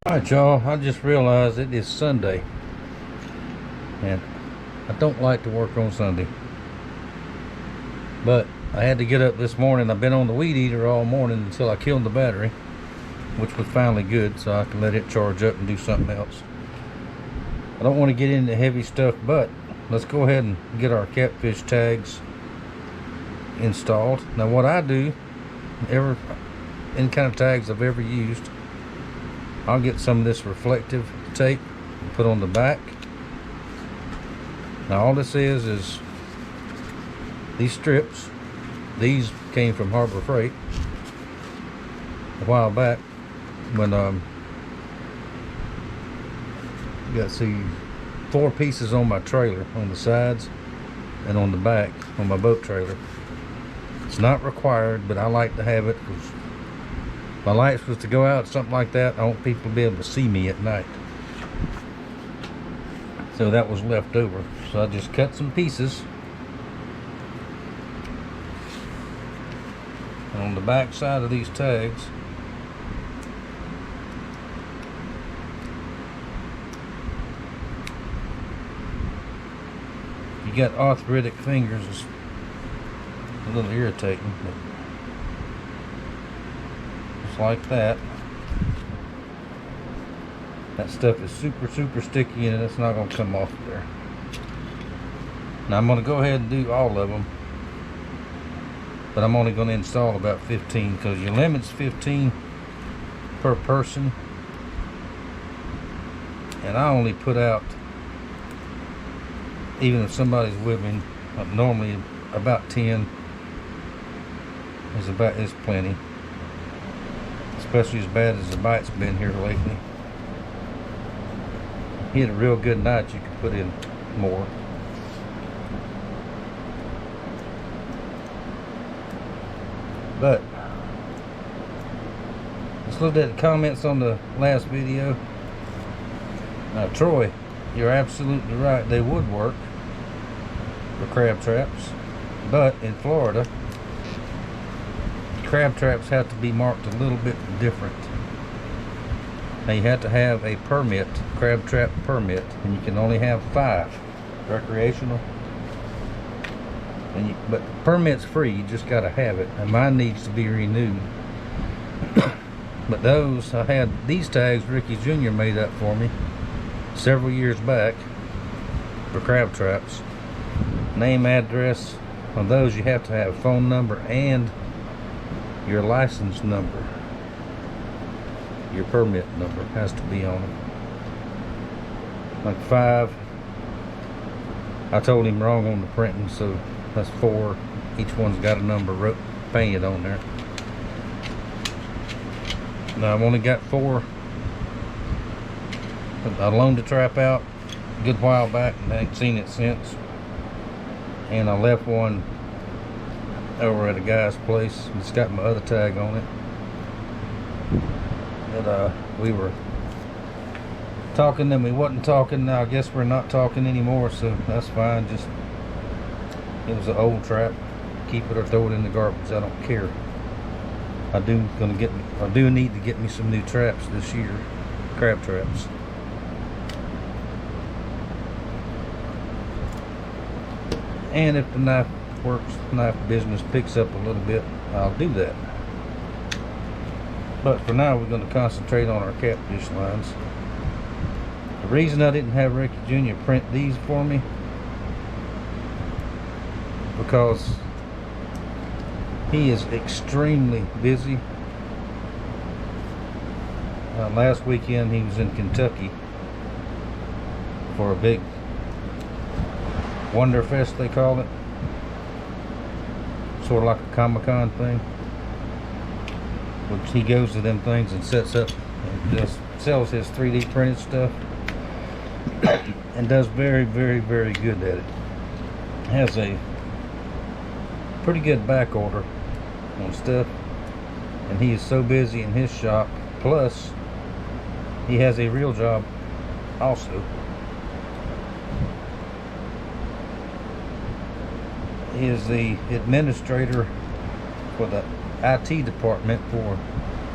Alright, y'all, I just realized it is Sunday, and I don't like to work on Sunday, but I had to get up this morning. I've been on the weed eater all morning until I killed the battery, which was finally good, so I can let it charge up and do something else. I don't want to get into heavy stuff, but let's go ahead and get our catfish tags installed. Now what I do, any kind of tags I've ever used, I'll get some of this reflective tape and put on the back. Now all this is these strips. These came from Harbor Freight a while back when you got see 4 pieces on my trailer, on the sides and on the back on my boat trailer. It's not required, but I like to have it because my lights was to go out, something like that. I want people to be able to see me at night. So that was left over. So I just cut some pieces. And on the back side of these tags, if you got arthritic fingers, it's a little irritating, but like that. That stuff is super sticky and it's not going to come off there. Now I'm going to go ahead and do all of them, but I'm only going to install about 15 because your limit's 15 per person, and I only put out, even if somebody's with me, normally about 10 is plenty. Especially as bad as the bite's been here lately. Hit a real good night, you could put in more. But let's look at the comments on the last video. Now Troy, you're absolutely right, they would work for crab traps, but in Florida crab traps have to be marked a little bit different. Now you have to have a permit, crab trap permit, and you can only have 5 recreational. But permit's free, you just got to have it, and mine needs to be renewed. But those, I had these tags Ricky Jr. made up for me several years back for crab traps. Name, address on those, you have to have phone number and your license number. Your permit number has to be on them. Like 5, I told him wrong on the printing, so that's 4. Each one's got a number painted on there. Now I've only got 4. I loaned the trap out a good while back and I ain't seen it since. And I left one over at a guy's place. It's got my other tag on it. But we were talking, then we wasn't talking. Now I guess we're not talking anymore, so that's fine. Just, it was an old trap. Keep it or throw it in the garbage, I don't care. I do need to get me some new traps this year, crab traps. And if the knife business picks up a little bit, I'll do that. But for now, we're going to concentrate on our catfish lines. The reason I didn't have Ricky Jr. print these for me, because he is extremely busy. Last weekend he was in Kentucky for a big Wonderfest, they call it. Sort of like a Comic-Con thing. Which he goes to them things and sets up and just sells his 3D printed stuff. And does very good at it. Has a pretty good back order on stuff. And he is so busy in his shop. Plus, he has a real job also. He is the administrator for the IT department for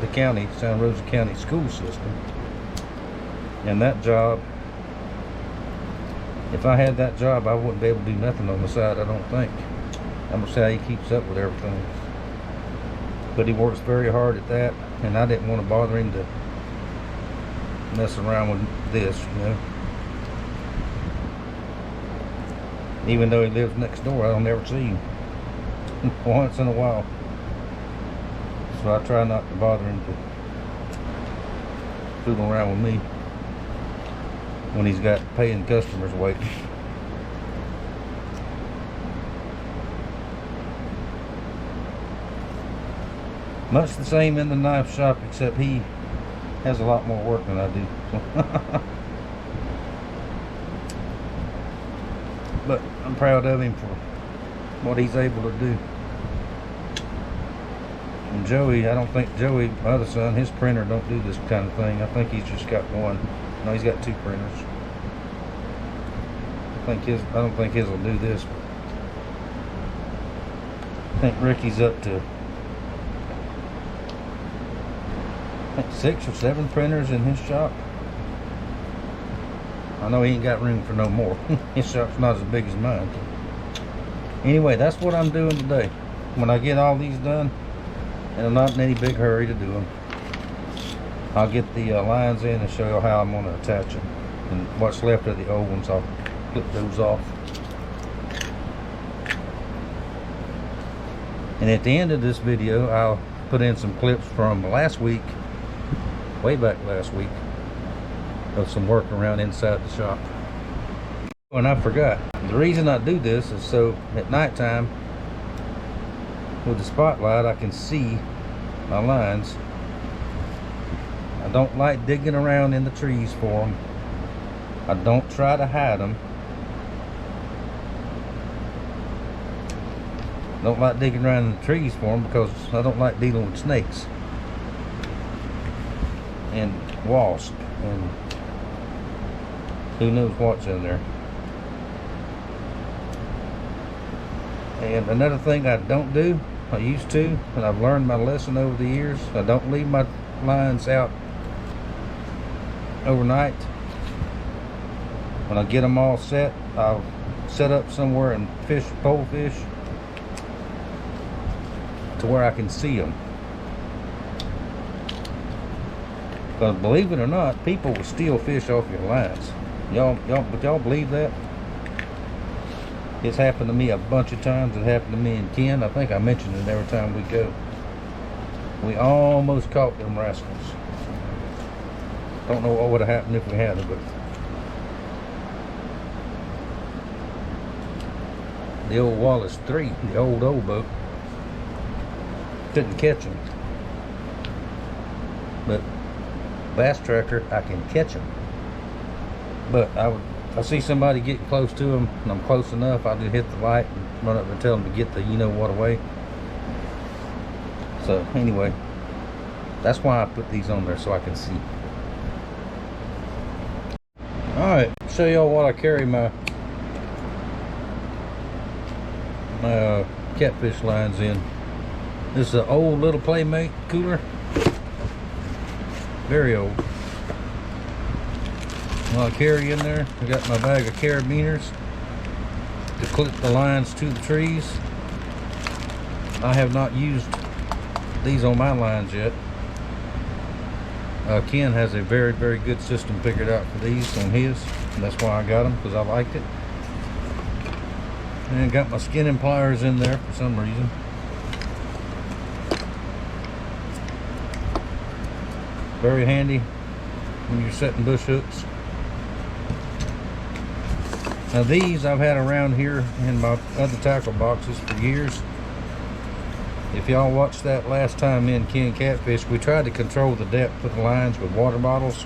the county, Santa Rosa County school system. And that job, if I had that job, I wouldn't be able to do nothing on the side, I don't think. I'm gonna say he keeps up with everything. But he works very hard at that, and I didn't want to bother him to mess around with this, you know. Even though he lives next door, I don't ever see him. Once in a while. So I try not to bother him to fool around with me when he's got paying customers waiting. Much the same in the knife shop, except he has a lot more work than I do. But I'm proud of him for what he's able to do. And Joey, I don't think Joey, my other son, his printer don't do this kind of thing. I think he's just got one. No, he's got 2 printers. I don't think his will do this. I think Ricky's up to, I think 6 or 7 printers in his shop. I know he ain't got room for no more. His shop's not as big as mine. Anyway, that's what I'm doing today. When I get all these done, and I'm not in any big hurry to do them, I'll get the lines in and show you how I'm going to attach them. And what's left of the old ones, I'll clip those off. And at the end of this video, I'll put in some clips from last week, way back last week, of some work around inside the shop. And I forgot, the reason I do this is so at nighttime with the spotlight I can see my lines. I don't like digging around in the trees for them. I don't try to hide them. Don't like digging around in the trees for them because I don't like dealing with snakes and wasps and who knows what's in there. And another thing I don't do, I used to, and I've learned my lesson over the years, I don't leave my lines out overnight. When I get them all set, I'll set up somewhere and pole fish to where I can see them. Because believe it or not, people will steal fish off your lines. Y'all believe that? It's happened to me a bunch of times. It happened to me and Ken. I think I mentioned it every time we go. We almost caught them rascals. Don't know what would have happened if we had them, but the old Wallace 3, the old boat, couldn't catch them. But bass tracker, I can catch them. But I see somebody getting close to them, and I'm close enough, I'll just hit the light and run up and tell them to get the you-know-what away. So, anyway, that's why I put these on there, so I can see. Alright, show y'all what I carry my catfish lines in. This is an old little Playmate cooler. Very old. Well, I carry in there, I got my bag of carabiners to clip the lines to the trees. I have not used these on my lines yet. Ken has a very, very good system figured out for these on his, and that's why I got them, because I liked it. And got my skinning pliers in there for some reason. Very handy when you're setting bush hooks. Now these I've had around here in my other tackle boxes for years. If y'all watched that last time in Ken Catfish, we tried to control the depth of the lines with water bottles,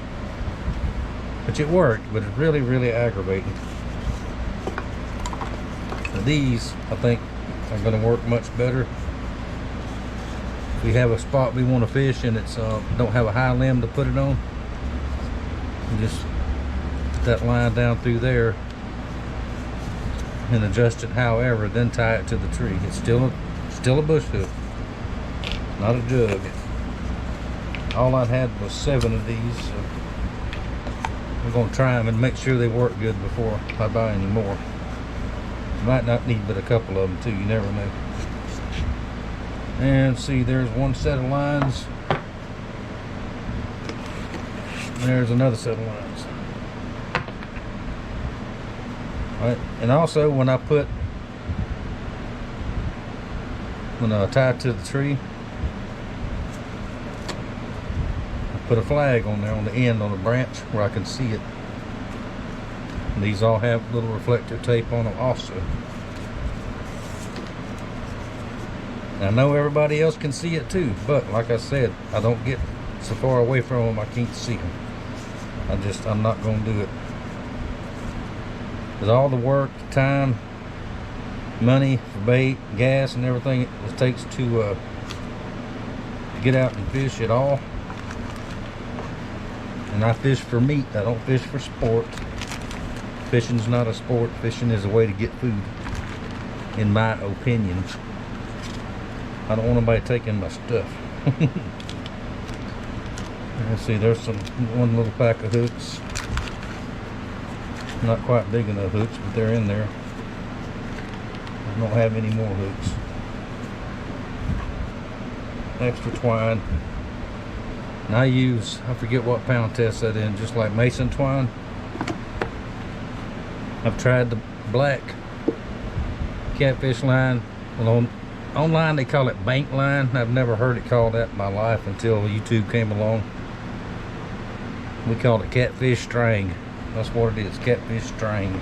which it worked, but it's really, really aggravating. Now these, I think, are going to work much better. If we have a spot we want to fish and it's don't have a high limb to put it on, you just put that line down through there and adjust it however, then tie it to the tree. It's still a bush hook, not a jug. All I had was 7 of these, so I'm gonna try them and make sure they work good before I buy any more. Might not need but a couple of them too, you never know. And see, there's one set of lines. There's another set of lines. Alright, and also when I tie it to the tree, I put a flag on there on the end on the branch where I can see it. And these all have little reflector tape on them also. I know everybody else can see it too, but like I said, I don't get so far away from them I can't see them. I'm not going to do it. Because all the work, time, money for bait, gas, and everything it takes to get out and fish at all. And I fish for meat. I don't fish for sport. Fishing's not a sport. Fishing is a way to get food, in my opinion. I don't want nobody taking my stuff. Let's see, there's one little pack of hooks. Not quite big enough hooks, but they're in there. I don't have any more hooks. Extra twine. And I forget what pound test that in, just like mason twine. I've tried the black catfish line. Well, online they call it bank line. I've never heard it called that in my life until YouTube came along. We called it catfish string. That's what it is, catfish string.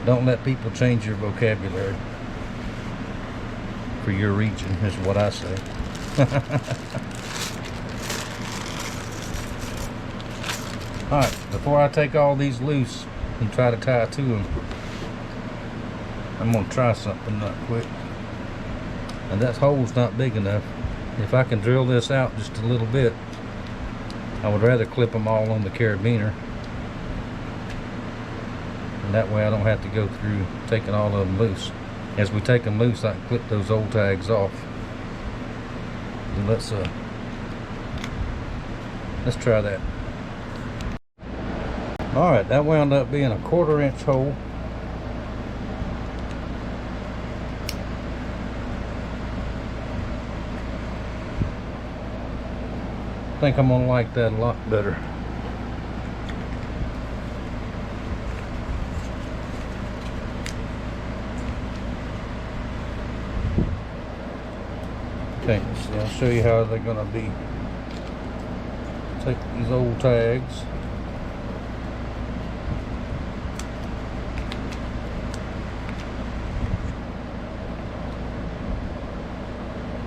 Don't let people change your vocabulary for your region, is what I say. Alright, before I take all these loose and try to tie to them, I'm going to try something right quick. And that hole's not big enough. If I can drill this out just a little bit, I would rather clip them all on the carabiner. And that way I don't have to go through taking all of them loose. As we take them loose, I can clip those old tags off. And let's try that. Alright, that wound up being a 1/4 inch hole. I think I'm gonna like that a lot better. Okay, so I'll show you how they're gonna be. Take these old tags.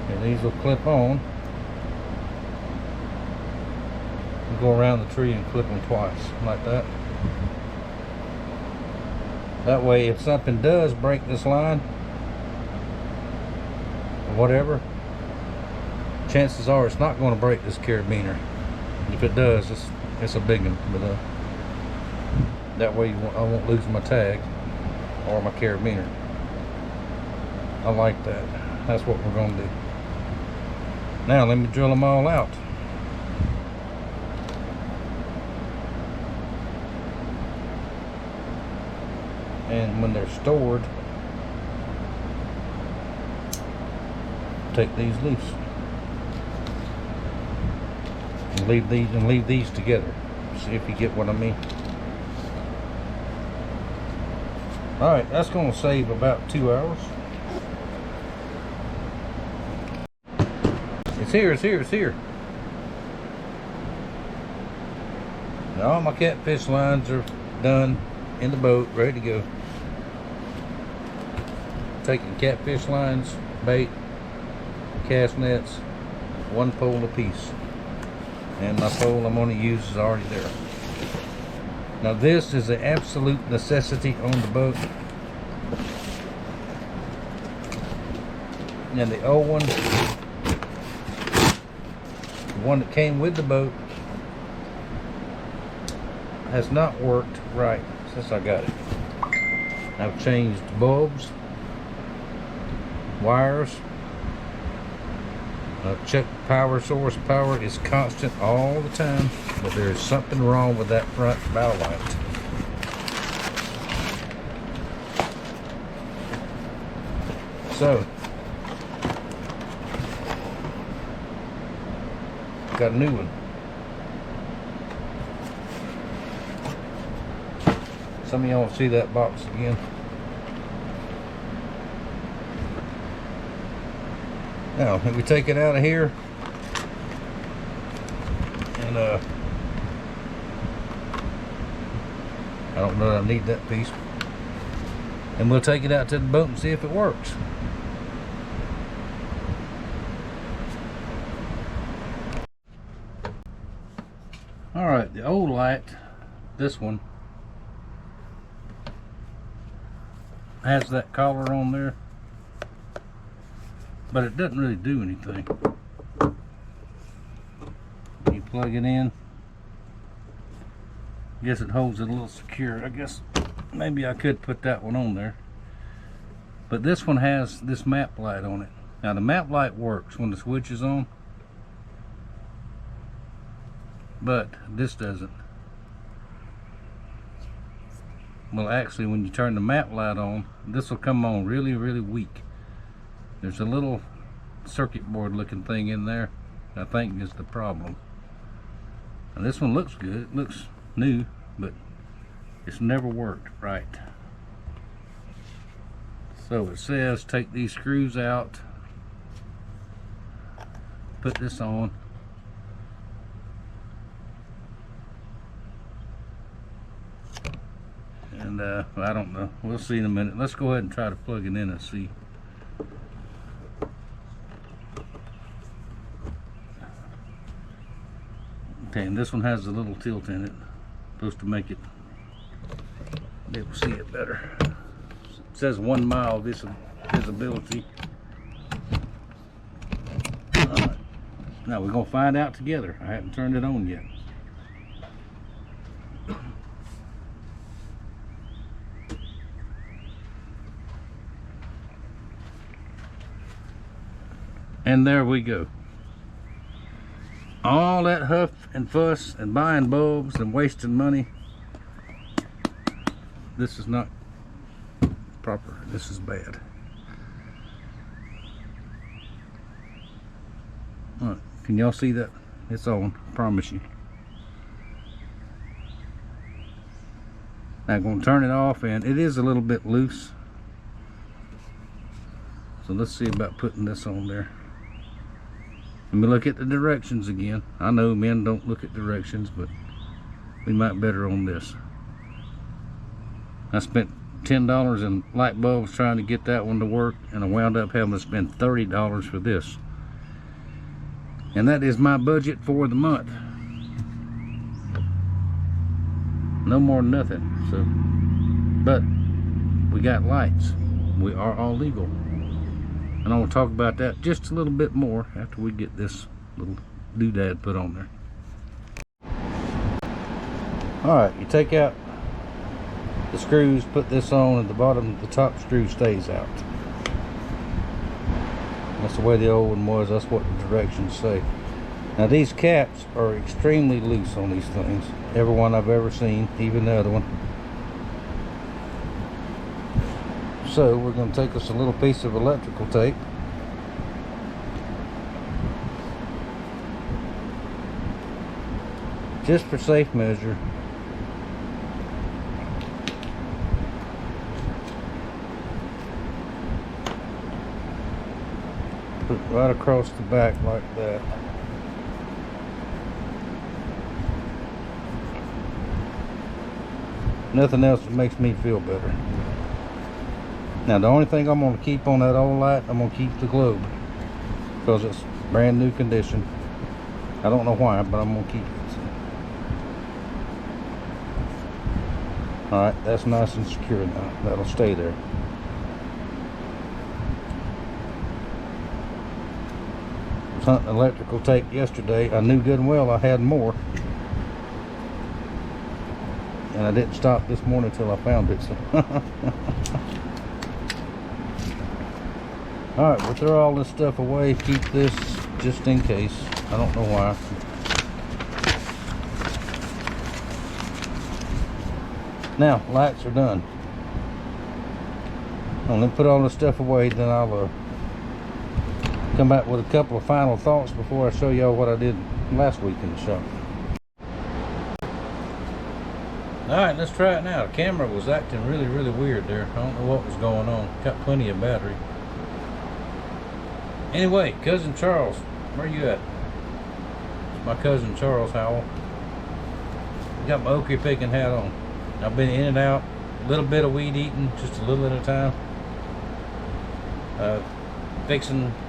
And these will clip on. Go around the tree and clip them twice, like that. That way, if something does break this line, or whatever, chances are it's not going to break this carabiner. If it does, it's a big one. But that way I won't lose my tag or my carabiner. I like that. That's what we're going to do. Now let me drill them all out. And when they're stored, take these loose and leave these together. See if you get what I mean. All right, that's going to save about 2 hours. It's here, it's here, it's here. And all my catfish lines are done in the boat, ready to go. Taking catfish lines, bait, cast nets, 1 pole a piece. And my pole I'm going to use is already there. Now this is an absolute necessity on the boat. And the old one, the one that came with the boat, has not worked right since I got it. I've changed bulbs, wires, Check power source. Power is constant all the time, but there's something wrong with that front bow light. So, got a new one. Some of y'all see that box again. Now, if we take it out of here, and I don't know that I need that piece, and we'll take it out to the boat and see if it works. Alright, the old light, this one, has that collar on there, but it doesn't really do anything. You plug it in. I guess it holds it a little secure. I guess maybe I could put that one on there. But this one has this map light on it. Now the map light works when the switch is on, but this doesn't. Well, actually, when you turn the map light on, this will come on really, really weak. There's a little circuit board looking thing in there, I think is the problem. And this one looks good, it looks new, but it's never worked right. So it says take these screws out, put this on, and I don't know, we'll see in a minute. Let's go ahead and try to plug it in and see. Okay, and this one has a little tilt in it, supposed to make it be able to see it better. It says 1 mile visibility. Alright, now we're gonna find out together. I haven't turned it on yet. And there we go. All that huff and fuss and buying bulbs and wasting money. This is not proper. This is bad. All right, can y'all see that? It's on, I promise you. Now I'm going to turn it off, and it is a little bit loose. So let's see about putting this on there. Let me look at the directions again. I know men don't look at directions, but we might better on this. I spent $10 in light bulbs trying to get that one to work, and I wound up having to spend $30 for this. And that is my budget for the month. No more than nothing. So, but we got lights. We are all legal. And I will talk about that just a little bit more after we get this little doodad put on there. Alright, you take out the screws, put this on, and the bottom, the top screw stays out. That's the way the old one was. That's what the directions say. Now these caps are extremely loose on these things. Every one I've ever seen, even the other one. So we're going to take us a little piece of electrical tape. Just for safe measure. Put it right across the back like that. Nothing else that makes me feel better. Now the only thing I'm going to keep on that old light, I'm going to keep the globe, because it's brand new condition. I don't know why, but I'm going to keep it. Alright, that's nice and secure now. That'll stay there. I was hunting electrical tape yesterday. I knew good and well I had more. And I didn't stop this morning until I found it. So. Alright, we'll throw all this stuff away. Keep this just in case. I don't know why. Now, lights are done. I'm gonna put all this stuff away, then I'll come back with a couple of final thoughts before I show y'all what I did last week in the shop. Alright, let's try it now. The camera was acting really weird there. I don't know what was going on. Got plenty of battery. Anyway, Cousin Charles, where you at? It's my cousin Charles Howell. Got my oaky picking hat on. I've been in and out, a little bit of weed eating, just a little at a time.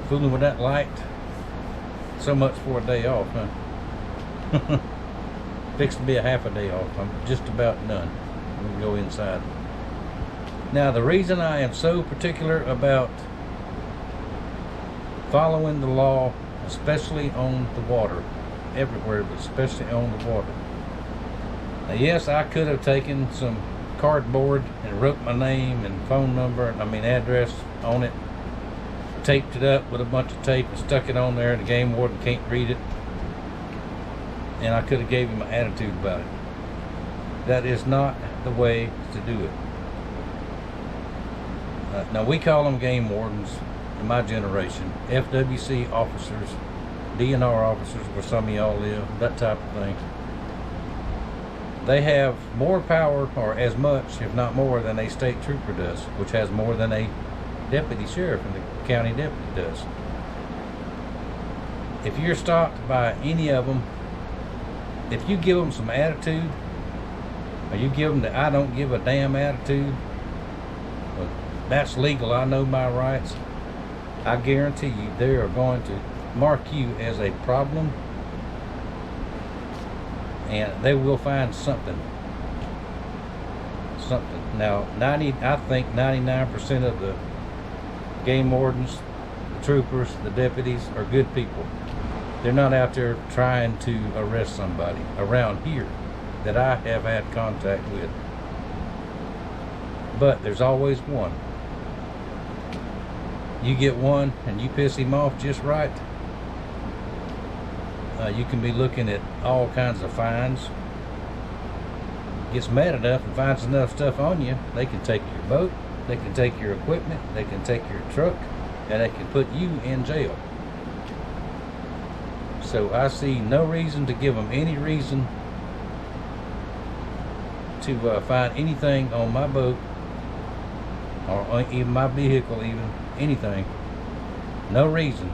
Fooling with that light. So much for a day off, huh? Fixing to be a half a day off. I'm just about done. We can go inside. Now, the reason I am so particular about following the law, especially on the water, everywhere, but especially on the water. Now, yes, I could have taken some cardboard and wrote my name and phone number, address on it, taped it up with a bunch of tape and stuck it on there, and the game warden can't read it. And I could have gave him an attitude about it. That is not the way to do it. Now, we call them game wardens in my generation, FWC officers, DNR officers, where some of y'all live, that type of thing. They have more power, or as much, if not more, than a state trooper does, which has more than a deputy sheriff and the county deputy does. If you're stopped by any of them, if you give them some attitude, or you give them the I don't give a damn attitude, well, that's legal, I know my rights, I guarantee you they are going to mark you as a problem, and they will find something. Now, I think 99% of the game wardens, the troopers, the deputies are good people. They're not out there trying to arrest somebody around here that I have had contact with. But there's always one. You get one and you piss him off just right, you can be looking at all kinds of fines. Gets mad enough and finds enough stuff on you, they can take your boat, they can take your equipment, they can take your truck, and they can put you in jail. So I see no reason to give them any reason to find anything on my boat, or even my vehicle, even anything. No reason.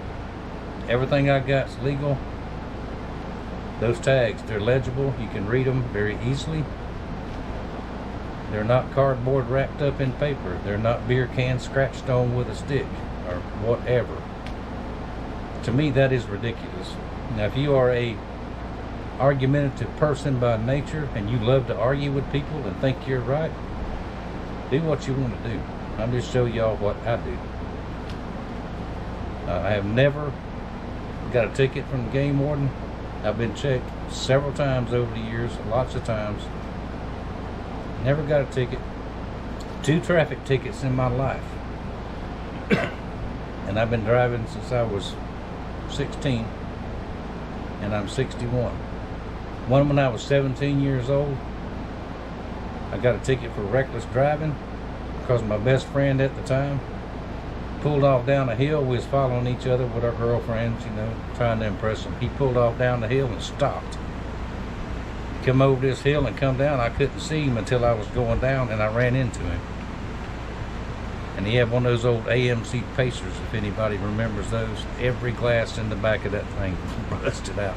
Everything I got's legal. Those tags, they're legible. You can read them very easily. They're not cardboard wrapped up in paper. They're not beer cans scratched on with a stick or whatever. To me, that is ridiculous. Now, if you are a argumentative person by nature and you love to argue with people and think you're right, do what you want to do. I'm just showing y'all what I do. I have never got a ticket from the game warden. I've been checked several times over the years, lots of times. Never got a ticket. 2 traffic tickets in my life. And I've been driving since I was 16. And I'm 61. One when I was 17 years old. I got a ticket for reckless driving because my best friend at the time pulled off down a hill. We was following each other with our girlfriends, trying to impress them. He pulled off down the hill and stopped. Come over this hill and come down. I couldn't see him until I was going down, and I ran into him. And he had one of those old AMC Pacers, if anybody remembers those. Every glass in the back of that thing busted out.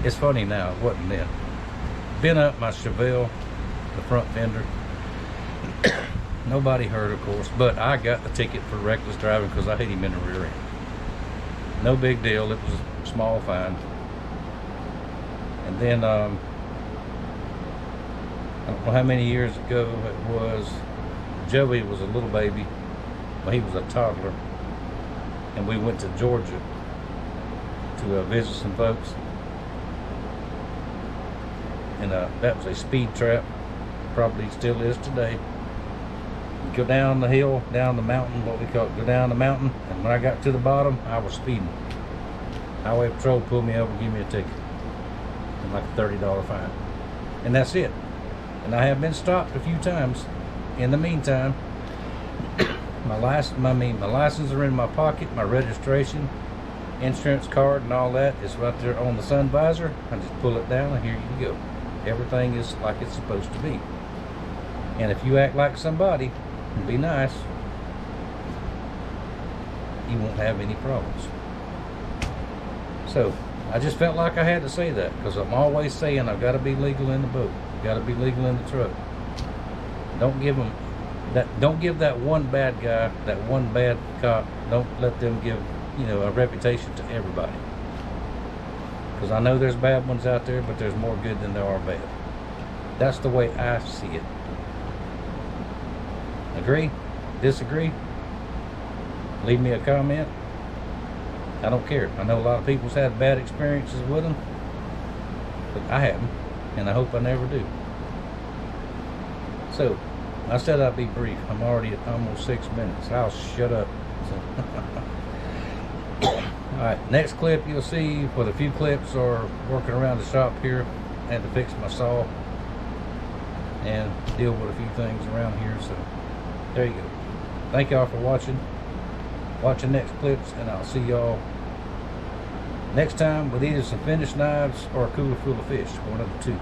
It's funny now, it wasn't then. Bent up my Chevelle, the front fender. Nobody hurt, of course, but I got the ticket for reckless driving because I hit him in the rear end. No big deal, it was a small fine. And then, I don't know how many years ago it was, Joey was a little baby, well, he was a toddler, and we went to Georgia to visit some folks. And that was a speed trap, probably still is today. You go down the hill, down the mountain, what we call it, go down the mountain, and when I got to the bottom, I was speeding. Highway patrol pulled me over, give me a ticket, and like a $30 fine, and that's it. And I have been stopped a few times. In the meantime, my license are in my pocket, my registration, insurance card, and all that is right there on the sun visor. I just pull it down, and here you go. Everything is like it's supposed to be. And if you act like somebody and be nice, you won't have any problems. So I just felt like I had to say that, because I'm always saying I've got to be legal in the boat, got to be legal in the truck. Don't give that one bad guy, that one bad cop, don't let them give, you know, a reputation to everybody. Because I know there's bad ones out there, but there's more good than there are bad. That's the way I see it. Agree? Disagree? Leave me a comment. I don't care. I know a lot of people's had bad experiences with them, but I haven't, and I hope I never do. So, I said I'd be brief. I'm already at almost 6 minutes. I'll shut up. Alright, next clip you'll see, for the few clips are working around the shop here. I had to fix my saw and deal with a few things around here, so there you go. Thank y'all for watching. Watch the next clips, and I'll see y'all next time with either some finished knives or a cooler full of fish. One of the two.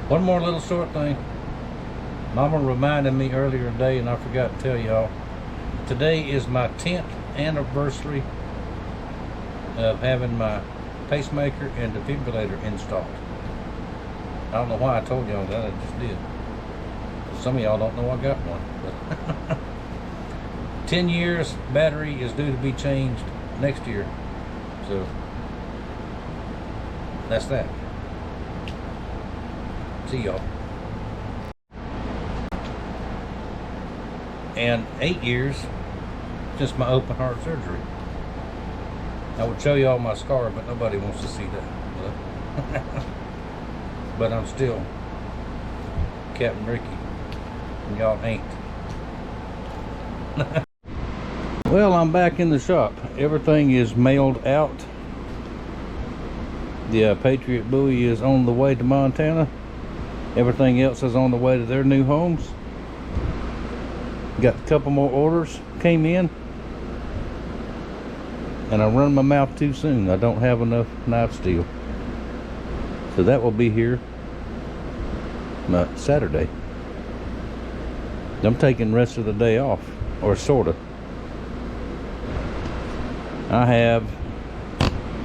One more little short thing. Mama reminded me earlier today, and I forgot to tell y'all. Today is my 10th anniversary of having my pacemaker and defibrillator installed. I don't know why I told y'all that, I just did. Some of y'all don't know I got one. But 10 years, battery is due to be changed next year. So, that's that. See y'all. And 8 years since my open heart surgery. I would show y'all my scar, but nobody wants to see that. But I'm still Captain Ricky, and y'all ain't. Well, I'm back in the shop. Everything is mailed out. The Patriot buoy is on the way to Montana. Everything else is on the way to their new homes. Got a couple more orders came in, and I run my mouth too soon. I don't have enough knife steel, so that will be here Saturday. I'm taking the rest of the day off, or sorta. I have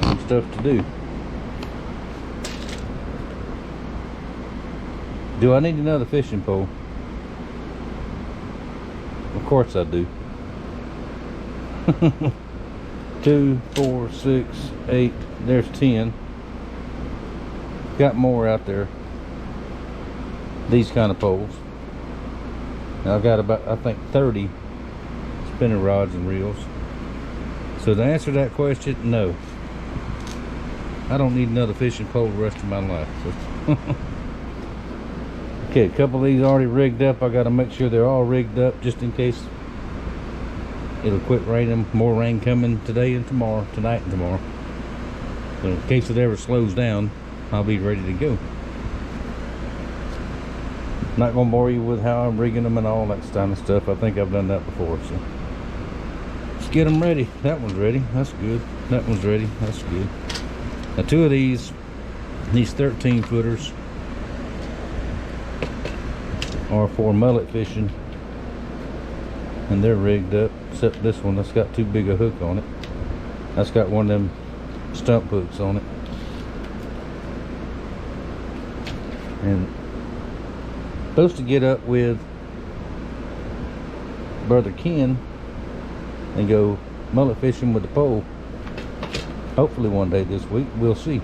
some stuff to do. Do I need another fishing pole? Of course I do. 2, 4, 6, 8. There's 10. Got more out there. These kind of poles. Now I've got about, I think, 30 spinning rods and reels. So to answer that question, no. I don't need another fishing pole the rest of my life. So. Okay, a couple of these already rigged up. I got to make sure they're all rigged up just in case it'll quit raining. More rain coming today and tomorrow, tonight and tomorrow. So in case it ever slows down, I'll be ready to go. Not gonna bore you with how I'm rigging them and all that kind of stuff. I think I've done that before. So let's get them ready. That one's ready. That's good. That one's ready. That's good. Now 2 of these 13 footers are for mullet fishing, and they're rigged up, except this one that's got too big a hook on it. That's got one of them stump hooks on it. And supposed to get up with Brother Ken and go mullet fishing with the pole. Hopefully one day this week. We'll see.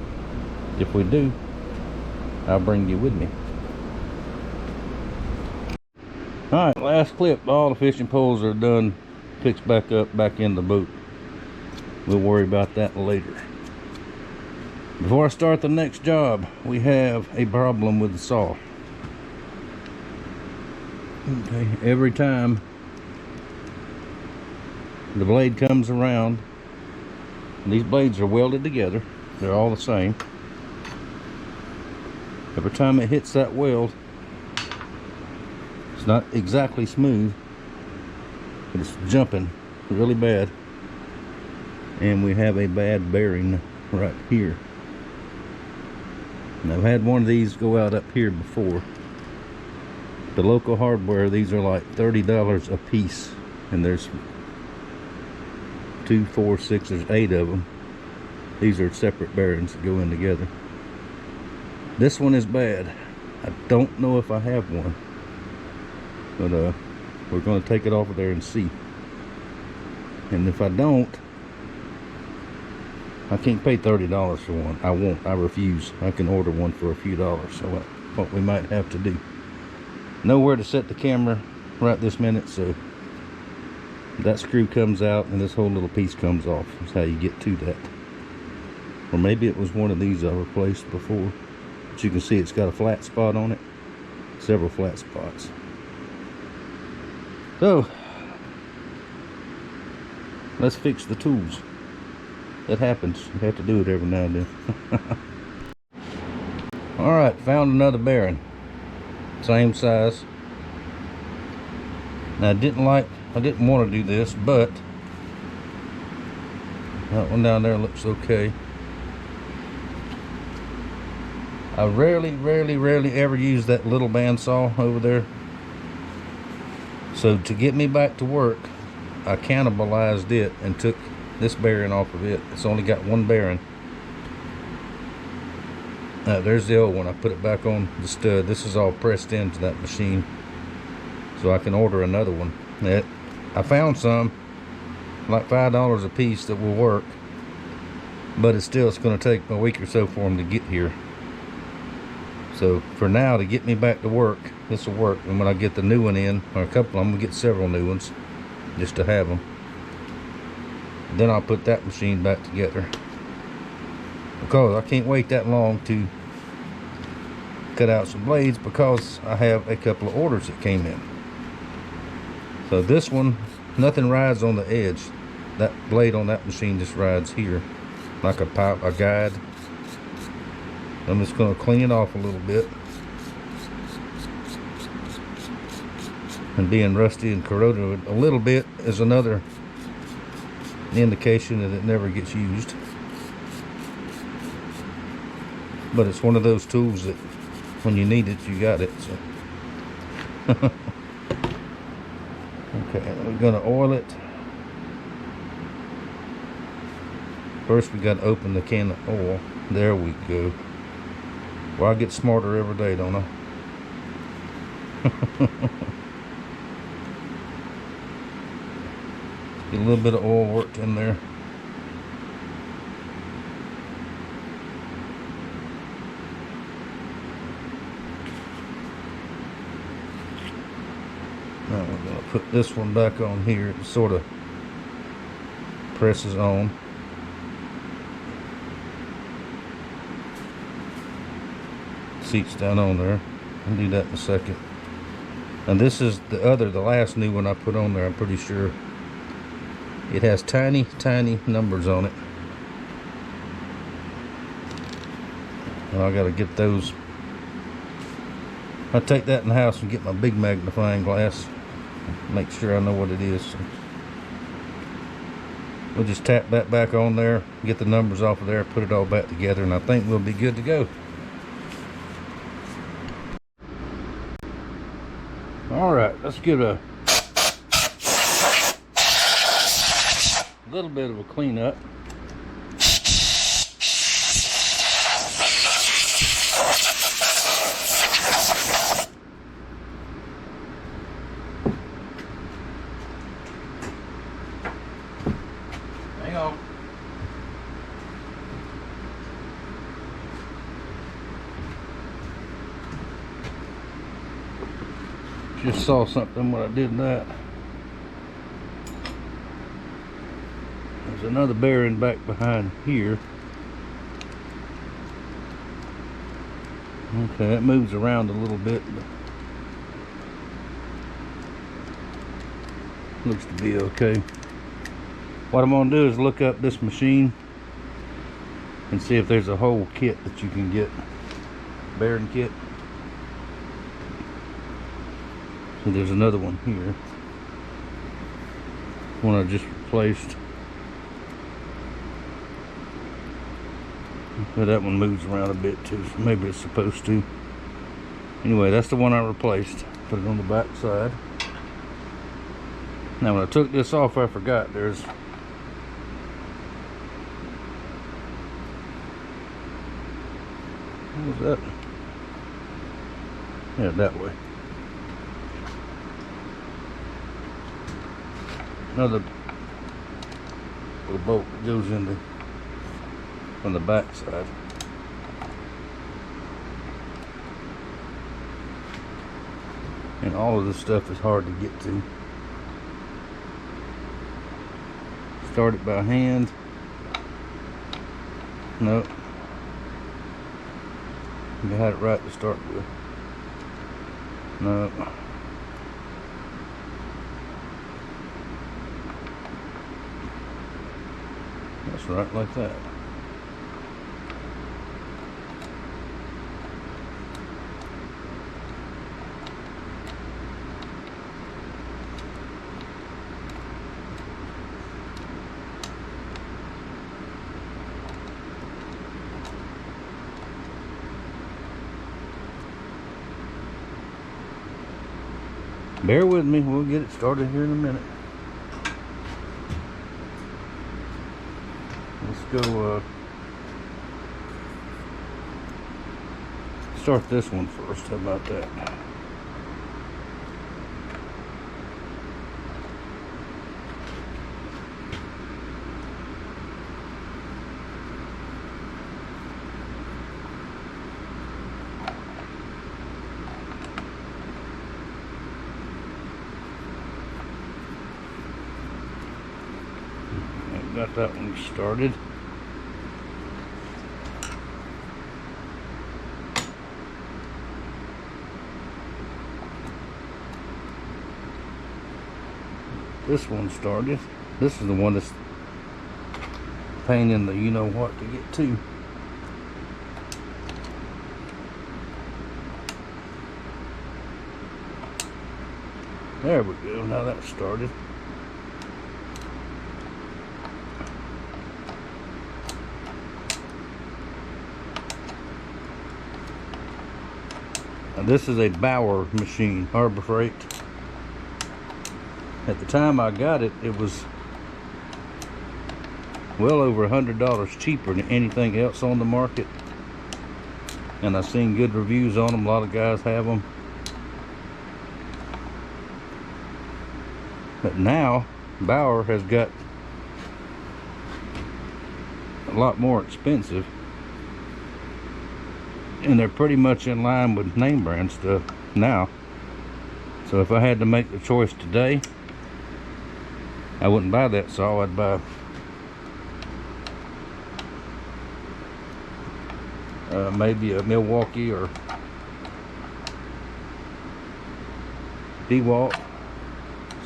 If we do, I'll bring you with me. Alright, last clip. All the fishing poles are done, fixed back up, back in the boat. We'll worry about that later. Before I start the next job, we have a problem with the saw. Okay, every time the blade comes around, and these blades are welded together. They're all the same. Every time it hits that weld, it's not exactly smooth, but it's jumping really bad. And we have a bad bearing right here. And I've had one of these go out up here before. The local hardware, these are like $30 a piece, and there's 2, 4, 6, there's 8 of them. These are separate bearings that go in together. This one is bad. I don't know if I have one, but we're going to take it off of there and see. And if I don't, I can't pay $30 for one. I won't. I refuse. I can order one for a few dollars. So that's what we might have to do. Nowhere to set the camera right this minute, so that screw comes out and this whole little piece comes off. That's how you get to that. Or maybe it was one of these I replaced before. But you can see it's got a flat spot on it. Several flat spots. So let's fix the tools. That happens. You have to do it every now and then. Alright, found another bearing. Same size. Now I didn't want to do this, but that one down there looks okay. I rarely ever use that little bandsaw over there. So to get me back to work, I cannibalized it and took this bearing off of it. It's only got one bearing. There's the old one. I put it back on the stud. This is all pressed into that machine, so I can order another one. I found some like $5 a piece that will work, but it's going to take a week or so for them to get here. So for now, to get me back to work, this will work. And when I get the new one in, or a couple, I'm gonna get several new ones just to have them. Then I'll put that machine back together, because I can't wait that long to cut out some blades, because I have a couple of orders that came in. So this one, nothing rides on the edge. That blade on that machine just rides here like a pipe, a guide. I'm just going to clean it off a little bit. And being rusty and corroded a little bit is another indication that it never gets used. But it's one of those tools that when you need it, you got it. So. Okay, we're going to oil it. First we got to open the can of oil. There we go. Well, I get smarter every day, don't I? Get a little bit of oil worked in there. Now we're going to put this one back on here. It sort of presses on. Seats down on there. I'll do that in a second. And this is the last new one I put on there. I'm pretty sure it has tiny numbers on it. And I gotta get those. I'll take that in the house and get my big magnifying glass, make sure I know what it is. So we'll just tap that back on there, get the numbers off of there, put it all back together, and I think we'll be good to go. Alright, let's give a little bit of a cleanup. Hang on. Just saw something when I did that. There's another bearing back behind here. Okay, that moves around a little bit, but looks to be okay. What I'm gonna do is look up this machine and see if there's a whole kit that you can get, bearing kit. So there's another one here, one I just replaced, but that one moves around a bit too, so maybe it's supposed to. Anyway, that's the one I replaced. Put it on the back side. Now when I took this off, I forgot there's what was that? Yeah, that way. Another little bolt that goes in the on the back side. And all of this stuff is hard to get to. Start it by hand. Nope. You had it right to start with. Nope. That's right, like that. Bear with me, we'll get it started here in a minute. Let's go start this one first. How about that? Got that one started. This one started. This is the one that's pain in the you-know-what to get to. There we go. Now that's started. Now this is a Bauer machine, Harbor Freight. At the time I got it, it was well over $100 cheaper than anything else on the market. And I've seen good reviews on them. A lot of guys have them. But now, Bauer has got a lot more expensive. And they're pretty much in line with name brand stuff now. So if I had to make the choice today, I wouldn't buy that saw. I'd buy maybe a Milwaukee or DeWalt,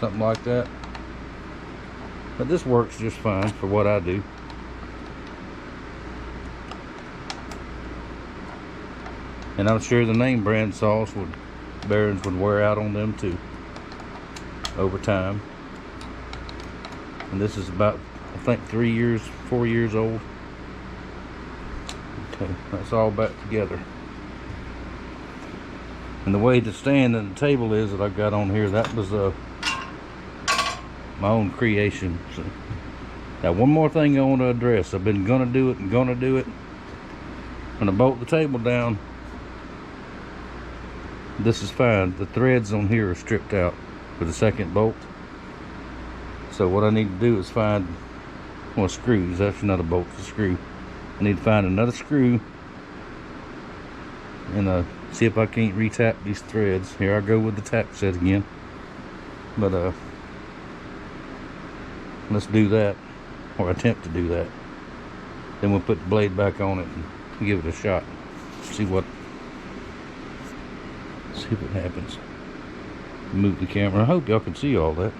something like that. But this works just fine for what I do. And I'm sure the name brand saws bearings would wear out on them too over time. And this is about, I think, 4 years old. Okay, that's all back together. And the way the stand and the table is that I've got on here, that was my own creation. So, now one more thing I want to address. I've been gonna do it and gonna do it. When I bolt the table down, this is fine. The threads on here are stripped out for the second bolt. So what I need to do is find, well, screws. That's not a bolt, it's a screw. I need to find another screw and see if I can't retap these threads. Here I go with the tap set again. But let's do that, or attempt to do that. Then we'll put the blade back on it and give it a shot. See if it happens. Move the camera. I hope y'all can see all that.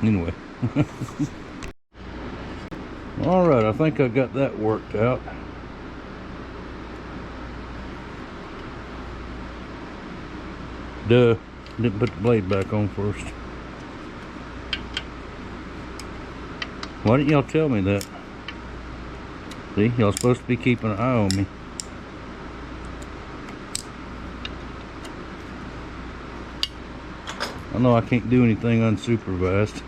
Anyway. All right, I think I got that worked out. Duh, didn't put the blade back on first. Why didn't y'all tell me that? See, y'all supposed to be keeping an eye on me. I know I can't do anything unsupervised.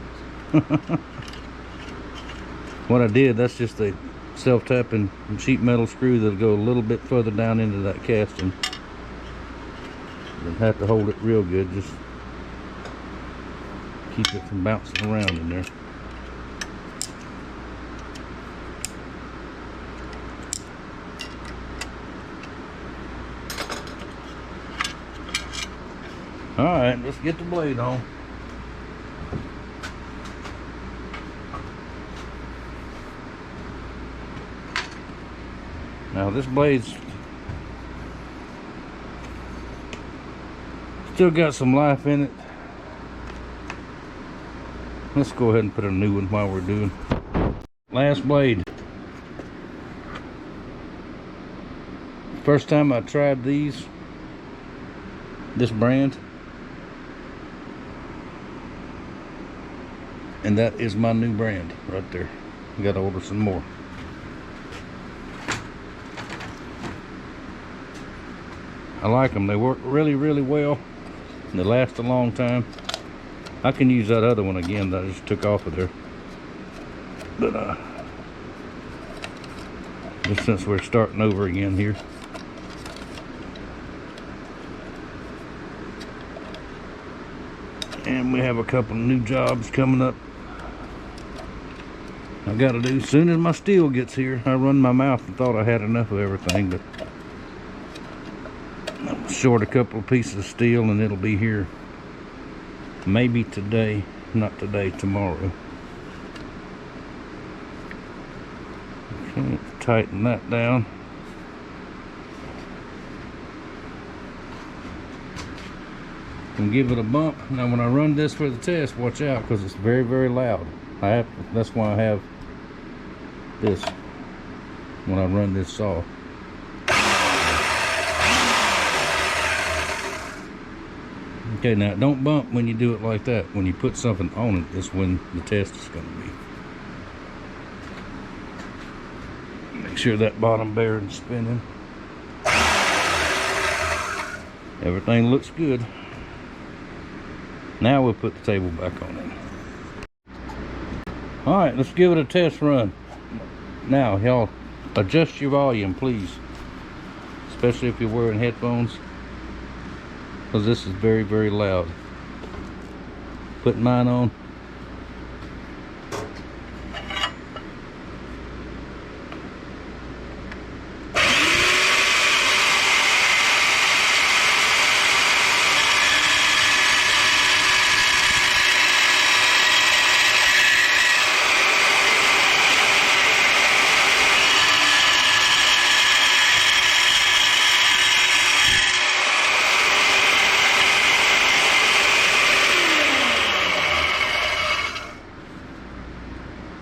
What I did, that's just a self-tapping sheet metal screw that'll go a little bit further down into that casting. You have to hold it real good, just keep it from bouncing around in there. Alright, let's get the blade on. Now this blade's still got some life in it. Let's go ahead and put a new one while we're doing. Last blade. First time I tried this brand, and that is my new brand right there. I gotta order some more. I like them. They work really, really well. They last a long time. I can use that other one again that I just took off of there. But just since we're starting over again here. And we have a couple of new jobs coming up I gotta do. As soon as my steel gets here, I run my mouth and thought I had enough of everything, but I'm short a couple of pieces of steel and it'll be here maybe today. Not today, tomorrow. Okay, tighten that down. And give it a bump. Now when I run this for the test, watch out because it's very, very loud. That's why I have this when I run this saw. Okay, now don't bump when you do it like that. When you put something on it, that's when the test is going to be. Make sure that bottom bearing's spinning. Everything looks good. Now we'll put the table back on it. Alright, let's give it a test run. Now, y'all, adjust your volume, please. Especially if you're wearing headphones. Because this is very, very loud. Putting mine on.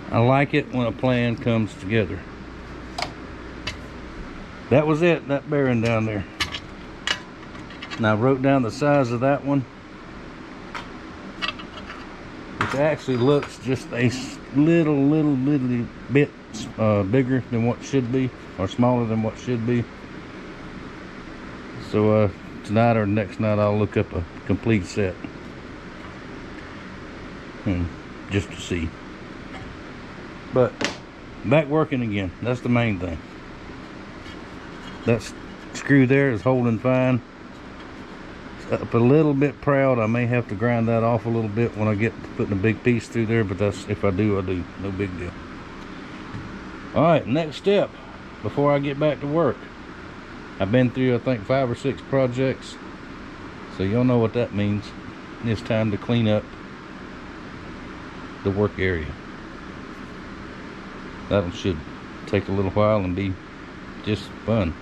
I like it when a plan comes together. That was it, that bearing down there. Now I wrote down the size of that one, which actually looks just a little bit bigger than what should be, or smaller than what should be. So tonight or next night I'll look up a complete set just to see. But back working again. That's the main thing. That screw there is holding fine. It's up a little bit proud. I may have to grind that off a little bit when I get to putting a big piece through there, but that's, if I do, I do. No big deal. Alright, next step before I get back to work. I've been through, I think, 5 or 6 projects. So y'all know what that means. It's time to clean up the work area. That should take a little while and be just fun.